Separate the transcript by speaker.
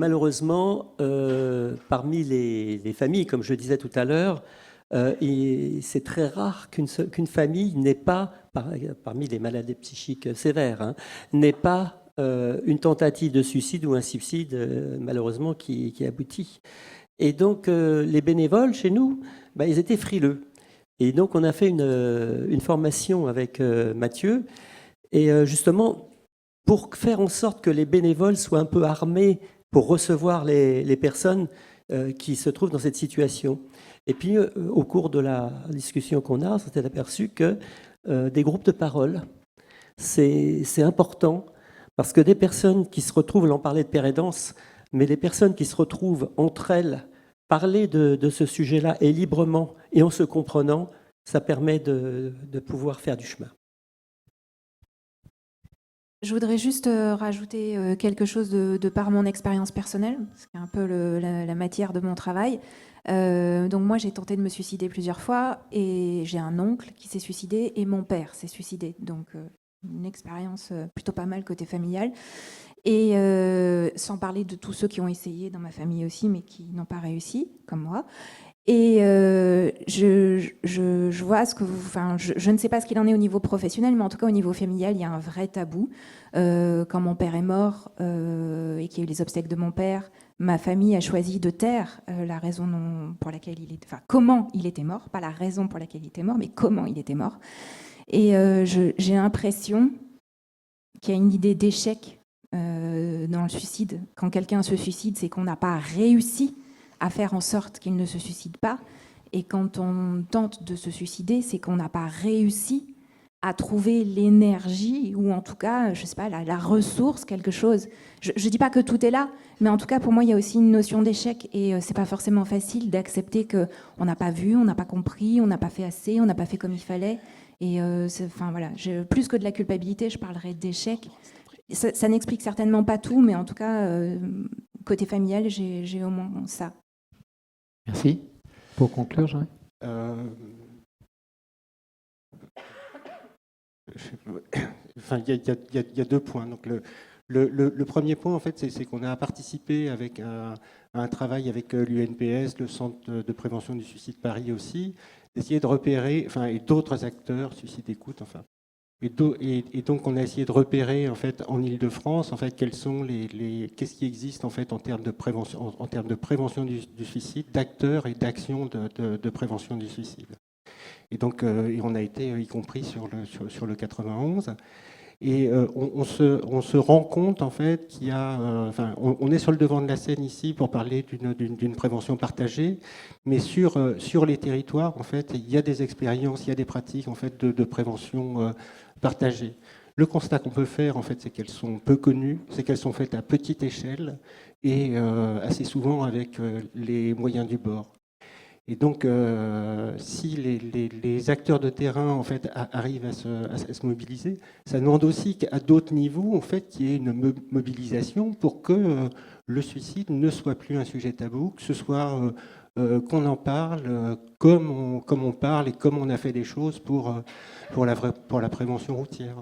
Speaker 1: malheureusement, parmi les familles, comme je le disais tout à l'heure, c'est très rare qu'une famille n'ait pas, parmi les maladies psychiques sévères, hein, n'ait pas une tentative de suicide ou un suicide, malheureusement, qui aboutit. Et donc, les bénévoles chez nous, ils étaient frileux. Et donc, on a fait une formation avec Mathieu, et justement, pour faire en sorte que les bénévoles soient un peu armés pour recevoir les personnes qui se trouvent dans cette situation. Et puis, au cours de la discussion qu'on a, on s'est aperçu que des groupes de parole, c'est important, parce que des personnes qui se retrouvent, là on parlait de Père Aidance, mais les personnes qui se retrouvent entre elles, parler de ce sujet-là et librement et en se comprenant, ça permet de pouvoir faire du chemin.
Speaker 2: Je voudrais juste rajouter quelque chose de par mon expérience personnelle, ce qui est un peu la matière de mon travail. Donc moi, j'ai tenté de me suicider plusieurs fois et j'ai un oncle qui s'est suicidé et mon père s'est suicidé. Donc une expérience plutôt pas mal côté familial. Et sans parler de tous ceux qui ont essayé dans ma famille aussi, mais qui n'ont pas réussi, comme moi. Et je vois ce que vous... Enfin, je ne sais pas ce qu'il en est au niveau professionnel, mais en tout cas au niveau familial, il y a un vrai tabou. Quand mon père est mort et qu'il y a eu les obsèques de mon père, ma famille a choisi de taire la raison pour laquelle il était... Enfin, comment il était mort, pas la raison pour laquelle il était mort, mais comment il était mort. Et j'ai l'impression qu'il y a une idée d'échec dans le suicide. Quand quelqu'un se suicide, c'est qu'on n'a pas réussi à faire en sorte qu'il ne se suicide pas. Et quand on tente de se suicider, c'est qu'on n'a pas réussi à trouver l'énergie, ou en tout cas, je sais pas, la ressource, quelque chose. Je ne dis pas que tout est là, mais en tout cas, pour moi, il y a aussi une notion d'échec. Et c'est pas forcément facile d'accepter qu'on n'a pas vu, on n'a pas compris, on n'a pas fait assez, on n'a pas fait comme il fallait. Et enfin, voilà, plus que de la culpabilité, je parlerais d'échec. Ça n'explique certainement pas tout, mais en tout cas, côté familial, j'ai au moins ça.
Speaker 3: Merci. Pour conclure, Jean.
Speaker 4: Enfin, il y a deux points. Donc, le premier point, en fait, c'est qu'on a participé avec un travail avec l'UNPS, le Centre de prévention du suicide Paris aussi, d'essayer de repérer, enfin, et d'autres acteurs, Suicide Écoute, enfin. Et donc, on a essayé de repérer, en fait, en Île-de-France, en fait, quels sont qu'est-ce qui existe, en fait, en termes de prévention du suicide, d'acteurs et d'actions de prévention du suicide. Et donc, on a été, y compris sur le 91. Et on se rend compte, en fait, qu'il y a... enfin, on est sur le devant de la scène ici pour parler d'une prévention partagée, mais sur les territoires, en fait, il y a des expériences, il y a des pratiques, en fait, de prévention partagée. Le constat qu'on peut faire, en fait, c'est qu'elles sont peu connues, c'est qu'elles sont faites à petite échelle et assez souvent avec les moyens du bord. Et donc, si les acteurs de terrain, en fait, arrivent à se mobiliser, ça demande aussi qu'à d'autres niveaux, en fait, qu'il y ait une mobilisation pour que le suicide ne soit plus un sujet tabou, que ce soit qu'on en parle comme on parle et comme on a fait des choses pour la prévention routière.